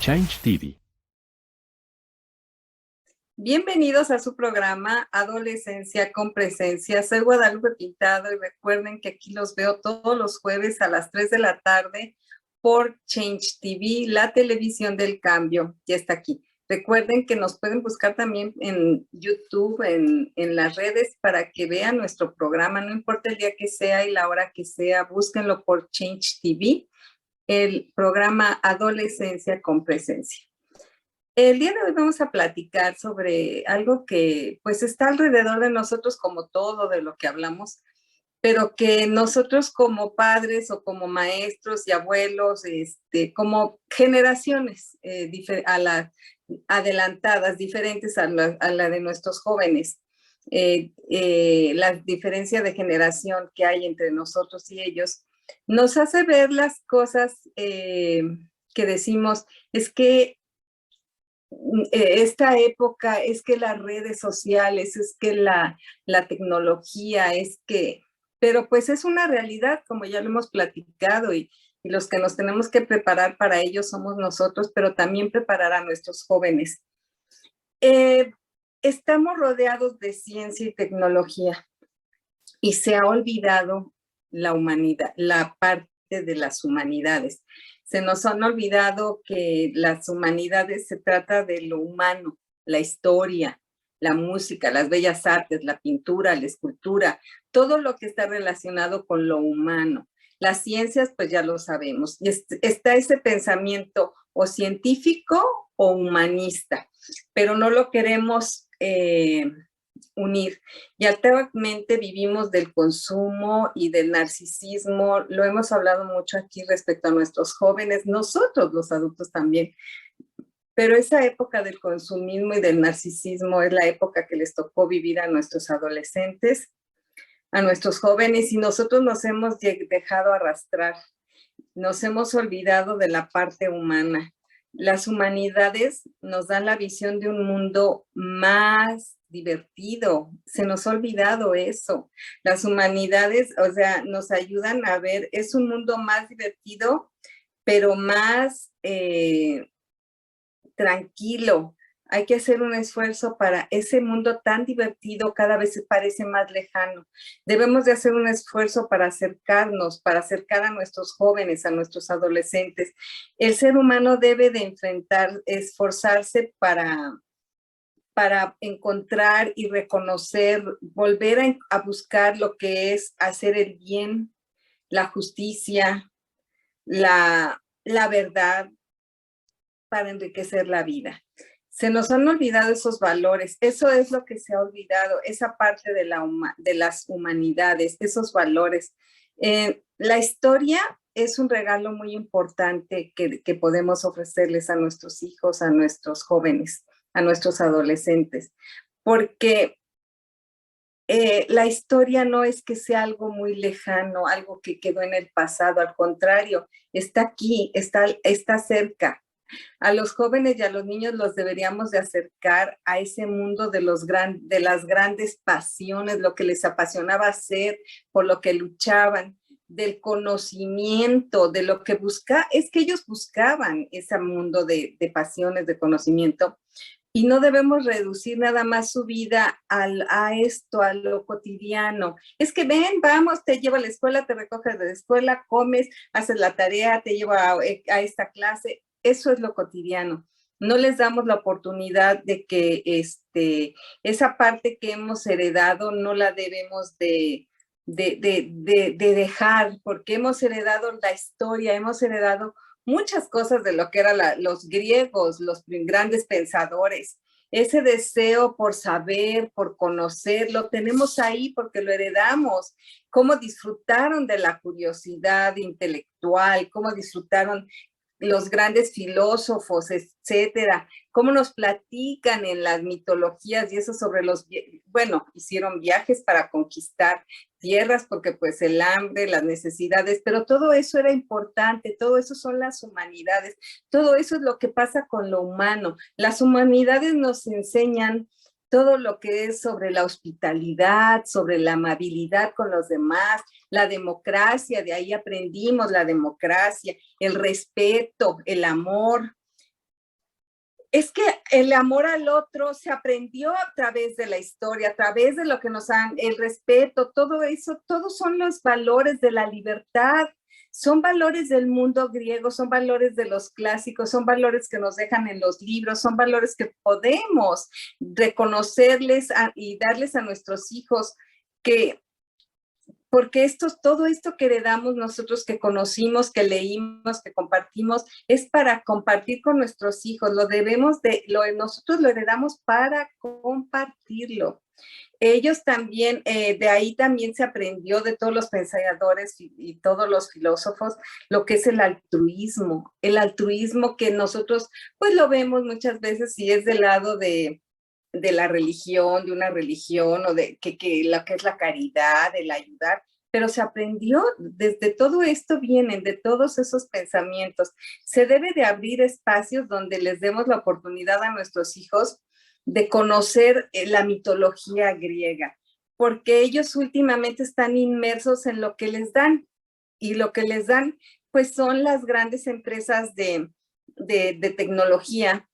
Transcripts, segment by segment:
Change TV. Bienvenidos a su programa Adolescencia con Presencia. Soy Guadalupe Pintado y recuerden que aquí los veo todos los jueves a las 3 de la tarde por Change TV, la televisión del cambio. Ya está aquí. Recuerden que nos pueden buscar también en YouTube, en las redes, para que vean nuestro programa. No importa el día que sea y la hora que sea, búsquenlo por Change TV, el programa Adolescencia con Presencia. El día de hoy vamos a platicar sobre algo que pues está alrededor de nosotros, como todo de lo que hablamos, pero que nosotros como padres o como maestros y abuelos, como generaciones adelantadas, diferentes a la de nuestros jóvenes, la diferencia de generación que hay entre nosotros y ellos, nos hace ver las cosas que decimos, es que esta época, es que las redes sociales, es que la tecnología, pero pues es una realidad, como ya lo hemos platicado, y los que nos tenemos que preparar para ello somos nosotros, pero también preparar a nuestros jóvenes. Estamos rodeados de ciencia y tecnología y se ha olvidado la humanidad, la parte de las humanidades. Se nos han olvidado que las humanidades se trata de lo humano, la historia, la música, las bellas artes, la pintura, la escultura, todo lo que está relacionado con lo humano. Las ciencias, pues ya lo sabemos, y está ese pensamiento o científico o humanista, pero no lo queremos unir. Y actualmente vivimos del consumo y del narcisismo. Lo hemos hablado mucho aquí respecto a nuestros jóvenes, nosotros los adultos también. Pero esa época del consumismo y del narcisismo es la época que les tocó vivir a nuestros adolescentes, a nuestros jóvenes, y nosotros nos hemos dejado arrastrar. Nos hemos olvidado de la parte humana. Las humanidades nos dan la visión de un mundo más divertido. Se nos ha olvidado eso. Las humanidades, o sea, nos ayudan a ver, es un mundo más divertido, pero más tranquilo. Hay que hacer un esfuerzo para ese mundo tan divertido, cada vez se parece más lejano. Debemos de hacer un esfuerzo para acercarnos, para acercar a nuestros jóvenes, a nuestros adolescentes. El ser humano debe de esforzarse para encontrar y reconocer, volver a buscar lo que es hacer el bien, la justicia, la verdad, para enriquecer la vida. Se nos han olvidado esos valores, eso es lo que se ha olvidado, esa parte de las humanidades, esos valores. La historia es un regalo muy importante que podemos ofrecerles a nuestros hijos, a nuestros jóvenes, a nuestros adolescentes, porque la historia no es que sea algo muy lejano, algo que quedó en el pasado, al contrario, está aquí, está cerca. A los jóvenes y a los niños los deberíamos de acercar a ese mundo de las grandes pasiones, lo que les apasionaba hacer, por lo que luchaban, del conocimiento, de lo que es que ellos buscaban ese mundo de pasiones, de conocimiento, y no debemos reducir nada más su vida a esto, a lo cotidiano. Es que ven, vamos, te llevo a la escuela, te recoges de la escuela, comes, haces la tarea, te llevo a esta clase. Eso es lo cotidiano. No les damos la oportunidad de que esa parte que hemos heredado no la debemos de dejar, porque hemos heredado la historia, hemos heredado muchas cosas de lo que eran los griegos, los grandes pensadores. Ese deseo por saber, por conocer, lo tenemos ahí porque lo heredamos. Cómo disfrutaron de la curiosidad intelectual, cómo disfrutaron los grandes filósofos, etcétera, cómo nos platican en las mitologías y eso sobre hicieron viajes para conquistar tierras porque pues el hambre, las necesidades, pero todo eso era importante, todo eso son las humanidades, todo eso es lo que pasa con lo humano. Las humanidades nos enseñan todo lo que es sobre la hospitalidad, sobre la amabilidad con los demás, la democracia, de ahí aprendimos la democracia, el respeto, el amor, Es que el amor al otro se aprendió a través de la historia, a través de lo que nos han, el respeto, todo eso, todos son los valores de la libertad, son valores del mundo griego, son valores de los clásicos, son valores que nos dejan en los libros, son valores que podemos reconocerles y darles a nuestros hijos, que porque todo esto que heredamos nosotros, que conocimos, que leímos, que compartimos, es para compartir con nuestros hijos. Nosotros lo heredamos para compartirlo. Ellos también, de ahí también se aprendió de todos los pensadores y todos los filósofos, lo que es el altruismo que nosotros pues lo vemos muchas veces si es del lado de la religión, de una religión, o de lo que es la caridad, el ayudar, pero se aprendió, desde todo esto vienen, de todos esos pensamientos. Se debe de abrir espacios donde les demos la oportunidad a nuestros hijos de conocer la mitología griega, porque ellos últimamente están inmersos en lo que les dan, y lo que les dan, pues son las grandes empresas de tecnología,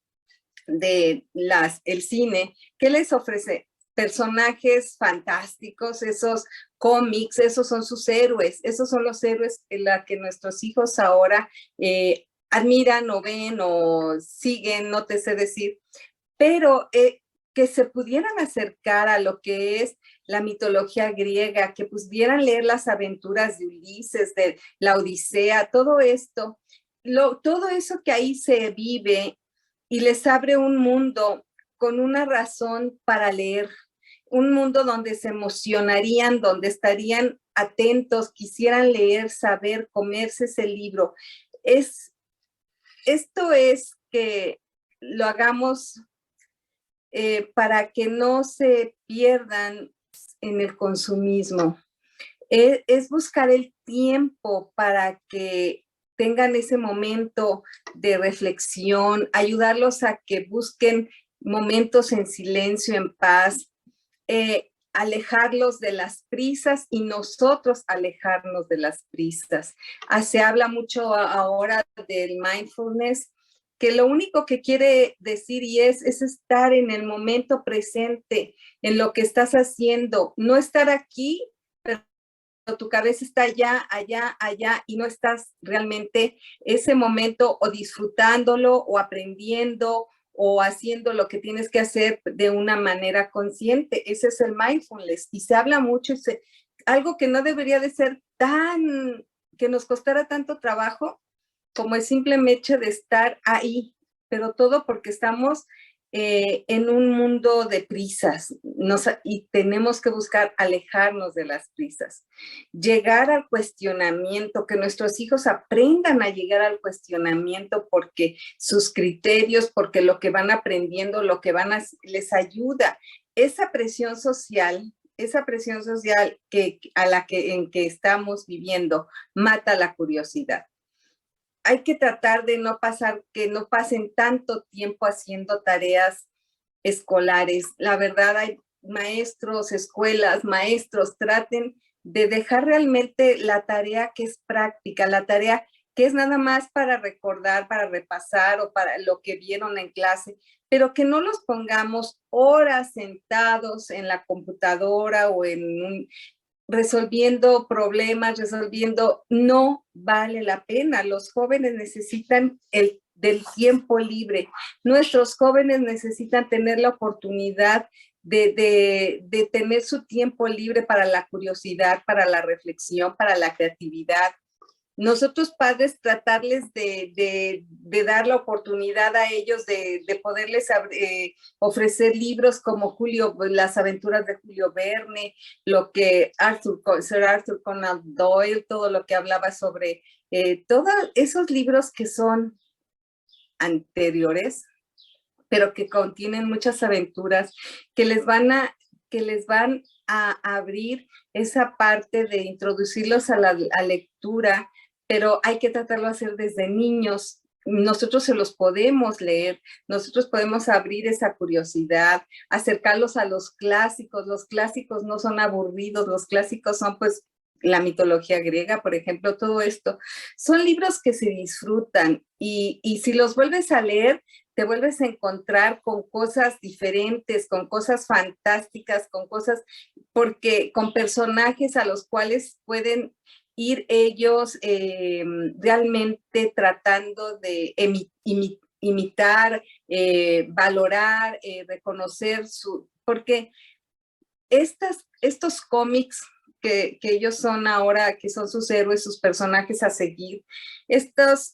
el cine, ¿qué les ofrece? Personajes fantásticos, esos cómics, esos son sus héroes, esos son los héroes en la que nuestros hijos ahora admiran o ven o siguen, no te sé decir, pero que se pudieran acercar a lo que es la mitología griega, que pudieran leer las aventuras de Ulises, de la Odisea, todo esto, todo eso que ahí se vive, y les abre un mundo con una razón para leer, un mundo donde se emocionarían, donde estarían atentos, quisieran leer, saber, comerse ese libro. Esto es que lo hagamos para que no se pierdan en el consumismo. Es buscar el tiempo para que tengan ese momento de reflexión, ayudarlos a que busquen momentos en silencio, en paz, alejarlos de las prisas y nosotros alejarnos de las prisas. Se habla mucho ahora del mindfulness, que lo único que quiere decir es estar en el momento presente, en lo que estás haciendo, no estar aquí, pero tu cabeza está allá, allá, allá, y no estás realmente ese momento o disfrutándolo o aprendiendo o haciendo lo que tienes que hacer de una manera consciente. Ese es el mindfulness. Y se habla mucho, algo que no debería de ser que nos costara tanto trabajo, como el simple hecho de estar ahí, pero todo porque estamos en un mundo de prisas y tenemos que buscar alejarnos de las prisas. Llegar al cuestionamiento, que nuestros hijos aprendan a llegar al cuestionamiento porque sus criterios, porque lo que van aprendiendo, lo que les ayuda. Esa presión social en que estamos viviendo mata la curiosidad. Hay que tratar de que no pasen tanto tiempo haciendo tareas escolares. La verdad, hay maestros, escuelas, maestros, traten de dejar realmente la tarea que es práctica, la tarea que es nada más para recordar, para repasar o para lo que vieron en clase, pero que no los pongamos horas sentados en la computadora o resolviendo problemas, no vale la pena. Los jóvenes necesitan del tiempo libre. Nuestros jóvenes necesitan tener la oportunidad de tener su tiempo libre para la curiosidad, para la reflexión, para la creatividad. Nosotros padres tratarles de dar la oportunidad a ellos de poderles ofrecer libros como Las aventuras de Julio Verne, lo que Sir Arthur Conan Doyle, todo lo que hablaba sobre todos esos libros que son anteriores, pero que contienen muchas aventuras que les van a abrir esa parte de introducirlos a la lectura, pero hay que tratarlo de hacer desde niños. Nosotros se los podemos leer, nosotros podemos abrir esa curiosidad, acercarlos a los clásicos. Los clásicos no son aburridos, los clásicos son pues la mitología griega, por ejemplo, todo esto. Son libros que se disfrutan y si los vuelves a leer, te vuelves a encontrar con cosas diferentes, con cosas fantásticas, con cosas, porque con personajes a los cuales pueden ir ellos realmente tratando de imitar, valorar, reconocer porque estos cómics que ellos son ahora, que son sus héroes, sus personajes a seguir, estos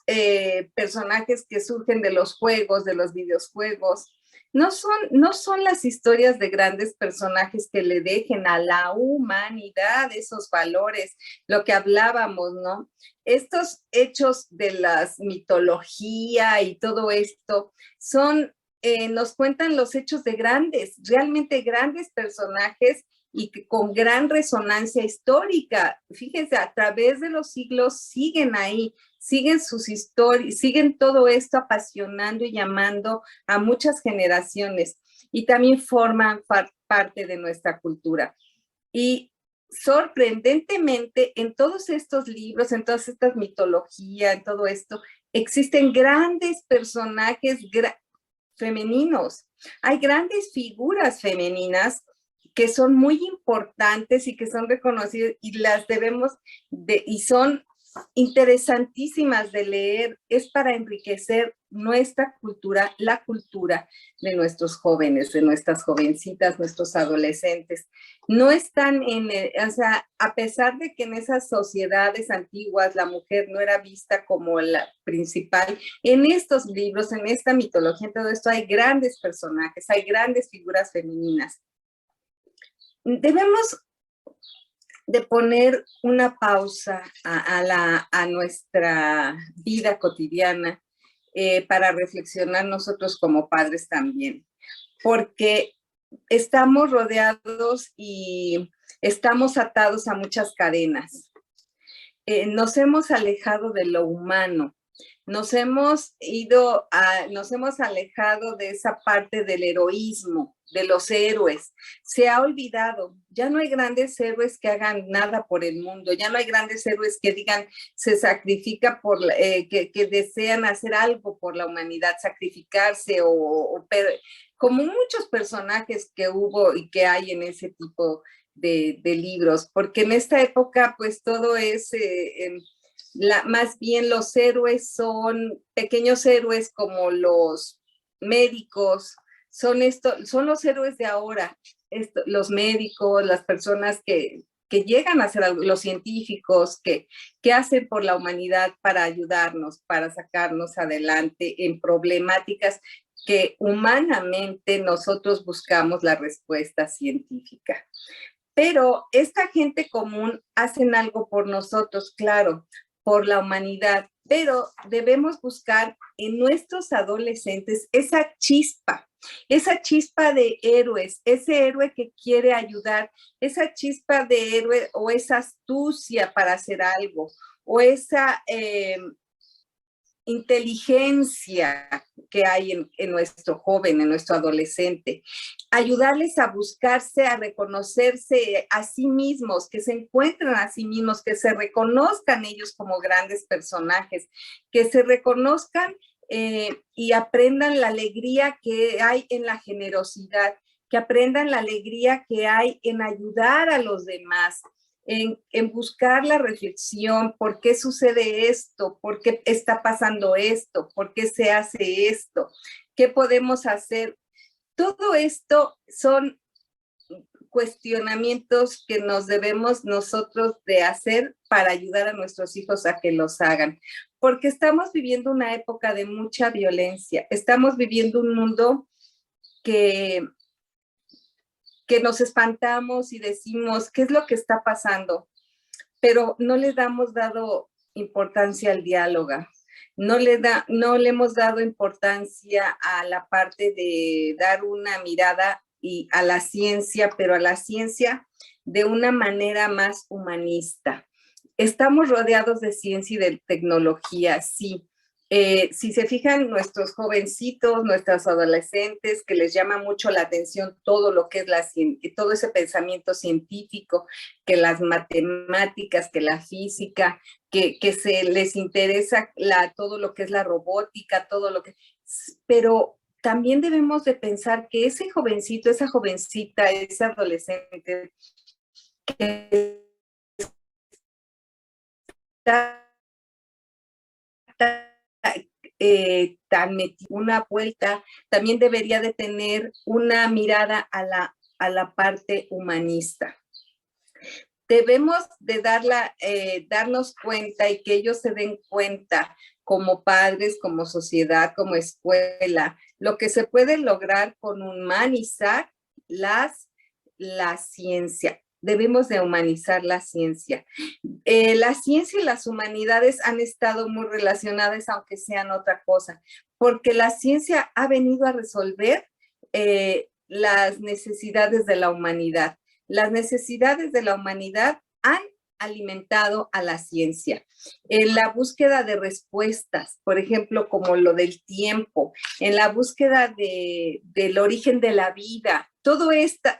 personajes que surgen de los juegos, de los videojuegos, no son las historias de grandes personajes que le dejen a la humanidad esos valores, lo que hablábamos, ¿no? Estos hechos de la mitología y todo esto nos cuentan los hechos de realmente grandes personajes y que con gran resonancia histórica. Fíjense, a través de los siglos siguen ahí, siguen sus historias, siguen todo esto apasionando y llamando a muchas generaciones y también forman parte de nuestra cultura. Y sorprendentemente, en todos estos libros, en todas estas mitologías, en todo esto, existen grandes personajes femeninos. Hay grandes figuras femeninas que son muy importantes y que son reconocidas y las debemos y son interesantísimas de leer. Es para enriquecer nuestra cultura, la cultura de nuestros jóvenes, de nuestras jovencitas, nuestros adolescentes. No están o sea, a pesar de que en esas sociedades antiguas la mujer no era vista como la principal, en estos libros, en esta mitología, en todo esto hay grandes personajes, hay grandes figuras femeninas. Debemos de poner una pausa a nuestra vida cotidiana para reflexionar nosotros como padres también, porque estamos rodeados y estamos atados a muchas cadenas. Nos hemos alejado de lo humano, nos hemos alejado de esa parte del heroísmo, de los héroes. Se ha olvidado, ya no hay grandes héroes que hagan nada por el mundo, ya no hay grandes héroes que digan, se sacrifica que desean hacer algo por la humanidad, sacrificarse como muchos personajes que hubo y que hay en ese tipo de libros, porque en esta época pues todo es... más bien los héroes son pequeños héroes como los médicos, son los héroes de ahora, los médicos, las personas que llegan a ser algo, los científicos que hacen por la humanidad para ayudarnos, para sacarnos adelante en problemáticas que humanamente nosotros buscamos la respuesta científica. Pero esta gente común hacen algo por nosotros, claro, por la humanidad, pero debemos buscar en nuestros adolescentes esa chispa de héroes, ese héroe que quiere ayudar, esa chispa de héroe o esa astucia para hacer algo, o esa inteligencia que hay en nuestro joven, en nuestro adolescente, ayudarles a buscarse, a reconocerse a sí mismos, que se encuentren a sí mismos, que se reconozcan ellos como grandes personajes, que se reconozcan y aprendan la alegría que hay en la generosidad, que aprendan la alegría que hay en ayudar a los demás, en buscar la reflexión, por qué sucede esto, por qué está pasando esto, por qué se hace esto, qué podemos hacer. Todo esto son cuestionamientos que nos debemos nosotros de hacer para ayudar a nuestros hijos a que los hagan, porque estamos viviendo una época de mucha violencia, estamos viviendo un mundo que nos espantamos y decimos, ¿qué es lo que está pasando? Pero no le hemos dado importancia al diálogo, no le hemos dado importancia a la parte de dar una mirada a la ciencia, pero a la ciencia de una manera más humanista. Estamos rodeados de ciencia y de tecnología, sí. Si se fijan, nuestros jovencitos, nuestros adolescentes, que les llama mucho la atención todo lo que es todo ese pensamiento científico, que las matemáticas, que la física, que se les interesa todo lo que es la robótica, todo lo que pero también debemos de pensar que ese jovencito, esa jovencita, ese adolescente que está tan metido una vuelta, también debería de tener una mirada a la parte humanista. Debemos de darnos cuenta y que ellos se den cuenta como padres, como sociedad, como escuela, lo que se puede lograr con humanizar la ciencia. Debemos de humanizar la ciencia. La ciencia y las humanidades han estado muy relacionadas, aunque sean otra cosa, porque la ciencia ha venido a resolver las necesidades de la humanidad. Las necesidades de la humanidad han alimentado a la ciencia. En la búsqueda de respuestas, por ejemplo, como lo del tiempo, en la búsqueda del origen de la vida,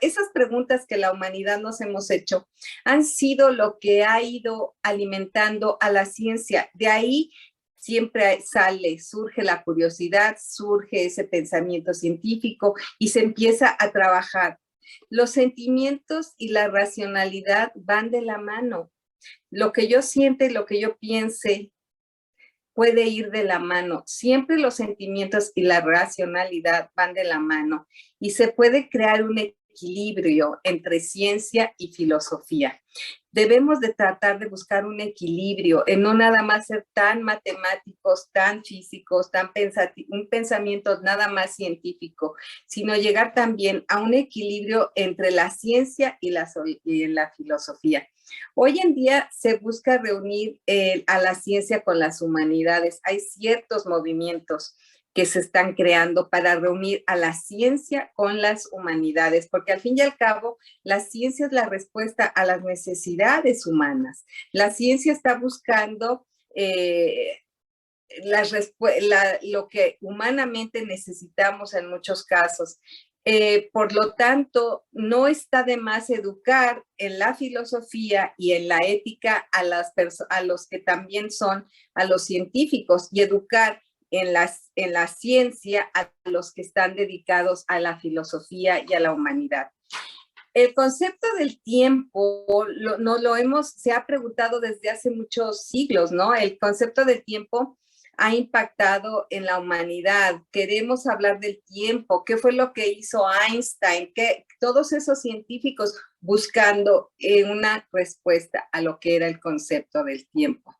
esas preguntas que la humanidad nos hemos hecho han sido lo que ha ido alimentando a la ciencia. De ahí siempre surge la curiosidad, surge ese pensamiento científico y se empieza a trabajar. Los sentimientos y la racionalidad van de la mano. Lo que yo siente y lo que yo piense puede ir de la mano. Siempre los sentimientos y la racionalidad van de la mano y se puede crear un equilibrio entre ciencia y filosofía. Debemos de tratar de buscar un equilibrio, en no nada más ser tan matemáticos, tan físicos, un pensamiento nada más científico, sino llegar también a un equilibrio entre la ciencia y la filosofía. Hoy en día se busca reunir a la ciencia con las humanidades. Hay ciertos movimientos que se están creando para reunir a la ciencia con las humanidades, porque al fin y al cabo, la ciencia es la respuesta a las necesidades humanas. La ciencia está buscando lo que humanamente necesitamos en muchos casos. Por lo tanto, no está de más educar en la filosofía y en la ética a los que también son a los científicos y educar en la ciencia a los que están dedicados a la filosofía y a la humanidad. El concepto del tiempo se ha preguntado desde hace muchos siglos, ¿no? El concepto del tiempo ha impactado en la humanidad. Queremos hablar del tiempo, qué fue lo que hizo Einstein, todos esos científicos buscando una respuesta a lo que era el concepto del tiempo.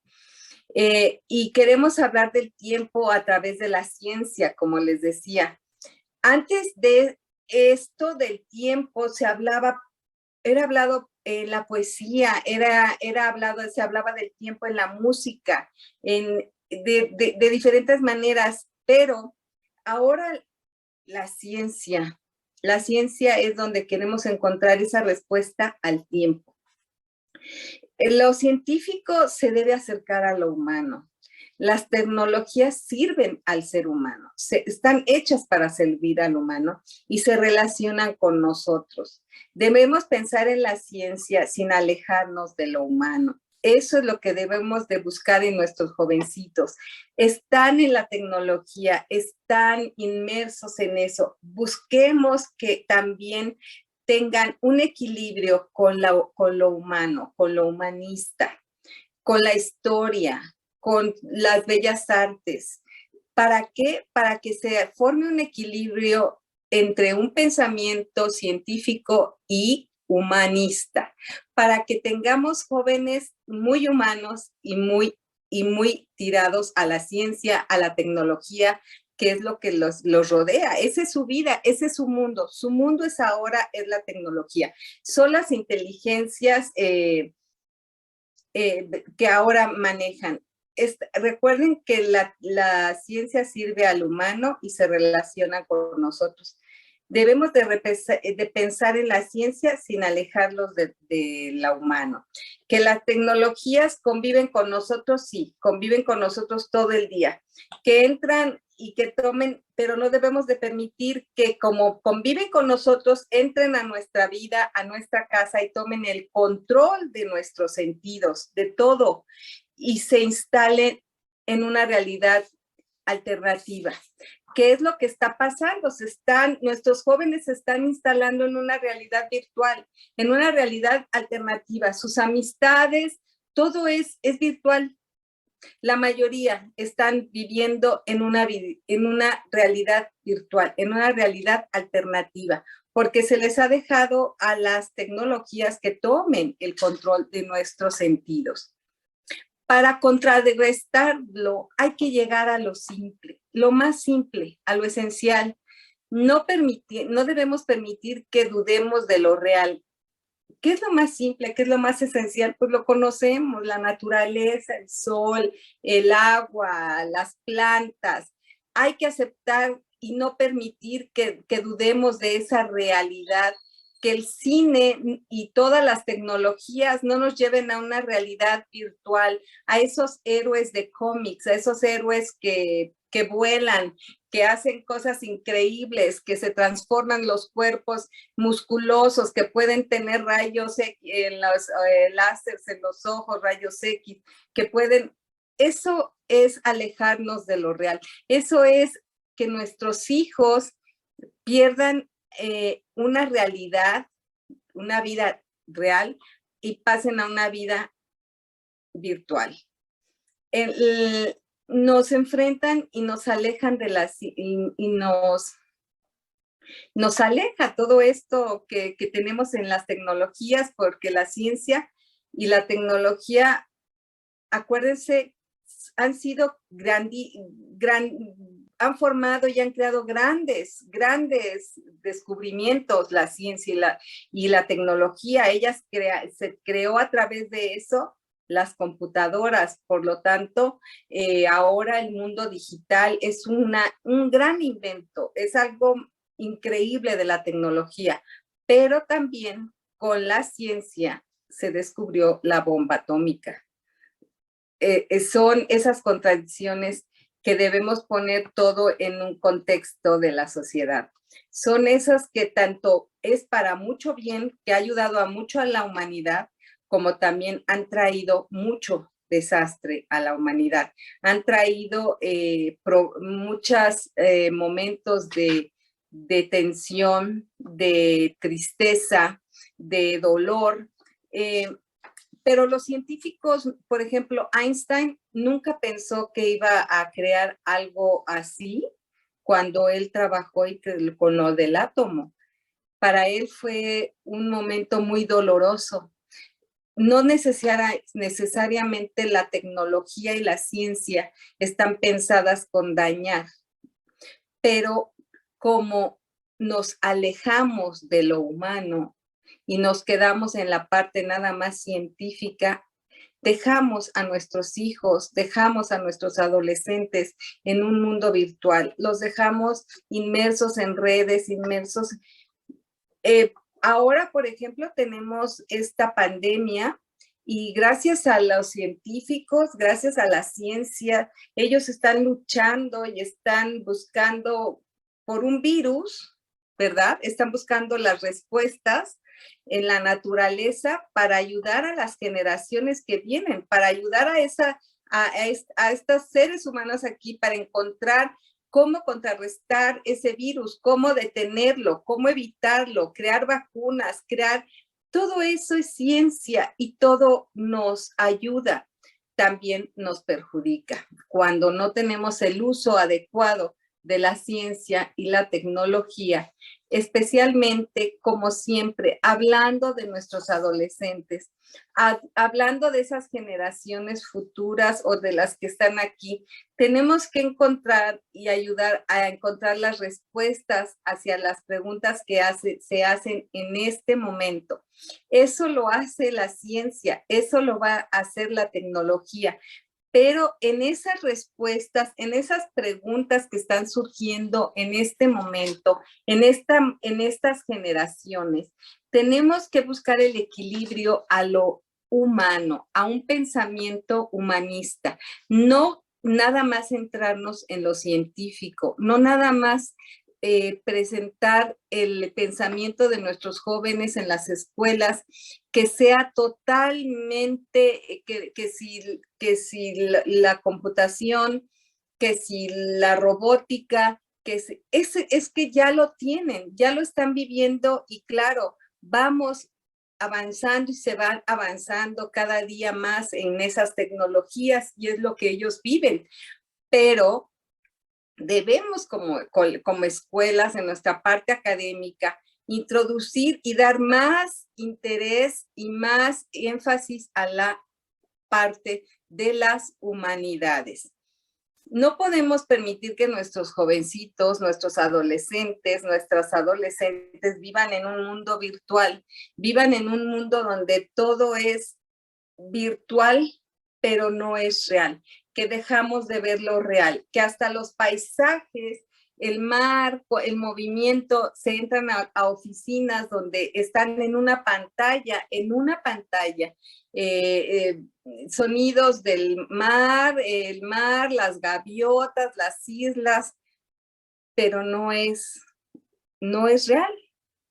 Y queremos hablar del tiempo a través de la ciencia, como les decía. Antes de esto del tiempo era hablado en la poesía, se hablaba del tiempo en la música, de diferentes maneras, pero ahora la ciencia es donde queremos encontrar esa respuesta al tiempo. Lo científico se debe acercar a lo humano. Las tecnologías sirven al ser humano, están hechas para servir al humano y se relacionan con nosotros. Debemos pensar en la ciencia sin alejarnos de lo humano. Eso es lo que debemos de buscar en nuestros jovencitos. Están en la tecnología, están inmersos en eso. Busquemos que también tengan un equilibrio con lo humano, con lo humanista, con la historia, con las bellas artes. ¿Para qué? Para que se forme un equilibrio entre un pensamiento científico y humanista, para que tengamos jóvenes muy humanos y muy tirados a la ciencia, a la tecnología, que es lo que los rodea. Esa es su vida, ese es su mundo. Su mundo es la tecnología. Son las inteligencias que ahora manejan. Recuerden que la ciencia sirve al humano y se relaciona con nosotros. Debemos de pensar en la ciencia sin alejarlos de la humano. Que las tecnologías conviven con nosotros, sí, conviven con nosotros todo el día. Que entran y que tomen, pero no debemos de permitir que como conviven con nosotros, entren a nuestra vida, a nuestra casa y tomen el control de nuestros sentidos, de todo, y se instalen en una realidad alternativa. ¿qué es lo que está pasando? Nuestros jóvenes se están instalando en una realidad virtual, en una realidad alternativa. Sus amistades, todo es virtual. La mayoría están viviendo en una realidad virtual, en una realidad alternativa, porque se les ha dejado a las tecnologías que tomen el control de nuestros sentidos. Para contrarrestarlo hay que llegar a lo simple, lo más simple, a lo esencial. No debemos permitir que dudemos de lo real. ¿Qué es lo más simple? ¿Qué es lo más esencial? Pues lo conocemos, la naturaleza, el sol, el agua, las plantas. Hay que aceptar y no permitir que dudemos de esa realidad, que el cine y todas las tecnologías no nos lleven a una realidad virtual, a esos héroes de cómics, a esos héroes que vuelan, que hacen cosas increíbles, que se transforman los cuerpos musculosos, que pueden tener rayos X, en los láseres en los ojos, rayos X, que pueden, eso es alejarnos de lo real. Eso es que nuestros hijos pierdan una realidad, una vida real y pasen a una vida virtual. Nos enfrentan y nos alejan de nos aleja todo esto que tenemos en las tecnologías, porque la ciencia y la tecnología, acuérdense, han sido han formado y han creado grandes descubrimientos, la ciencia y la tecnología. Se creó a través de eso las computadoras, por lo tanto, ahora el mundo digital es un gran invento, es algo increíble de la tecnología, pero también con la ciencia se descubrió la bomba atómica. Son esas contradicciones que debemos poner todo en un contexto de la sociedad. Son esas que tanto es para mucho bien, que ha ayudado mucho a la humanidad, como también han traído mucho desastre a la humanidad. Han traído muchos momentos de tensión, de tristeza, de dolor, pero los científicos, por ejemplo, Einstein nunca pensó que iba a crear algo así cuando él trabajó con lo del átomo. Para él fue un momento muy doloroso. No necesariamente la tecnología y la ciencia están pensadas con dañar, pero como nos alejamos de lo humano y nos quedamos en la parte nada más científica, dejamos a nuestros hijos, dejamos a nuestros adolescentes en un mundo virtual, los dejamos inmersos en redes, inmersos. Ahora, por ejemplo, tenemos esta pandemia y gracias a los científicos, gracias a la ciencia, ellos están luchando y están buscando por un virus, ¿verdad? Están buscando las respuestas en la naturaleza para ayudar a las generaciones que vienen, para ayudar a estos seres humanos aquí, para encontrar cómo contrarrestar ese virus, cómo detenerlo, cómo evitarlo, crear vacunas, todo eso es ciencia y todo nos ayuda, también nos perjudica. Cuando no tenemos el uso adecuado de la ciencia y la tecnología, especialmente, como siempre, hablando de nuestros adolescentes, hablando de esas generaciones futuras o de las que están aquí, tenemos que encontrar y ayudar a encontrar las respuestas hacia las preguntas que se hacen en este momento. Eso lo hace la ciencia, eso lo va a hacer la tecnología. Pero en esas respuestas, en esas preguntas que están surgiendo en este momento, en estas generaciones, tenemos que buscar el equilibrio a lo humano, a un pensamiento humanista, no nada más centrarnos en lo científico, no nada más presentar el pensamiento de nuestros jóvenes en las escuelas, que sea totalmente, que si la computación, que si la robótica, es que ya lo tienen, ya lo están viviendo y claro, vamos avanzando y se van avanzando cada día más en esas tecnologías y es lo que ellos viven, pero debemos como escuelas en nuestra parte académica introducir y dar más interés y más énfasis a la parte de las humanidades. No podemos permitir que nuestros jovencitos, nuestros adolescentes, nuestras adolescentes vivan en un mundo virtual, vivan en un mundo donde todo es virtual, pero no es real, que dejamos de ver lo real, que hasta los paisajes, el mar, el movimiento, se entran a oficinas donde están en una pantalla, sonidos del mar, el mar, las gaviotas, las islas, pero no es real,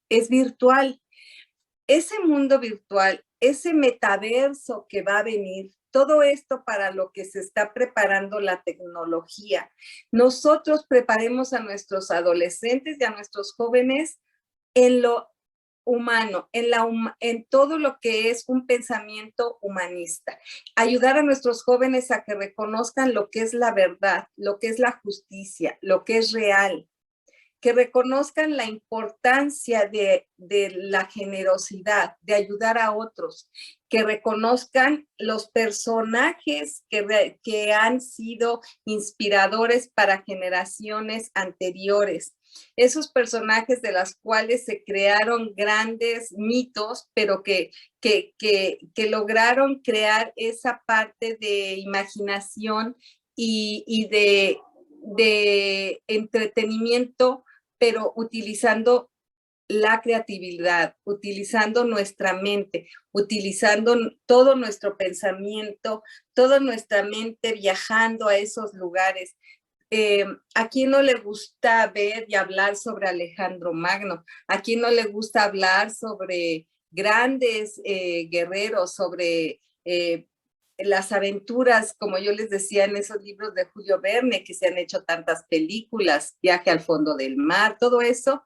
es virtual. Ese mundo virtual, ese metaverso que va a venir, todo esto para lo que se está preparando la tecnología. Nosotros preparemos a nuestros adolescentes y a nuestros jóvenes en lo humano, en todo lo que es un pensamiento humanista. Ayudar a nuestros jóvenes a que reconozcan lo que es la verdad, lo que es la justicia, lo que es real, que reconozcan la importancia de la generosidad, de ayudar a otros, que reconozcan los personajes que han sido inspiradores para generaciones anteriores. Esos personajes de las cuales se crearon grandes mitos, pero que lograron crear esa parte de imaginación y de entretenimiento, pero utilizando la creatividad, utilizando nuestra mente, utilizando todo nuestro pensamiento, toda nuestra mente viajando a esos lugares. ¿A quién no le gusta ver y hablar sobre Alejandro Magno? ¿A quién no le gusta hablar sobre grandes guerreros, sobre las aventuras, como yo les decía en esos libros de Julio Verne, que se han hecho tantas películas, Viaje al fondo del mar, todo eso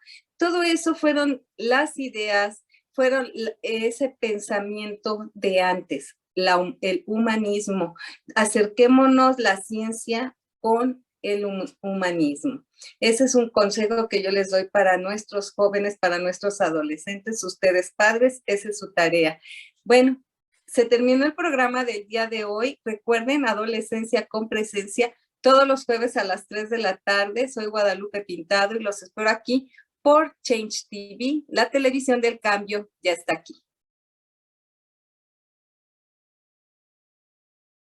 fueron las ideas, fueron ese pensamiento de antes, el humanismo. Acerquémonos la ciencia con el humanismo. Ese es un consejo que yo les doy para nuestros jóvenes, para nuestros adolescentes, ustedes padres, esa es su tarea. Bueno, se terminó el programa del día de hoy. Recuerden, Adolescencia con Presencia, todos los jueves a las 3 de la tarde. Soy Guadalupe Pintado y los espero aquí por Change TV. La televisión del cambio ya está aquí.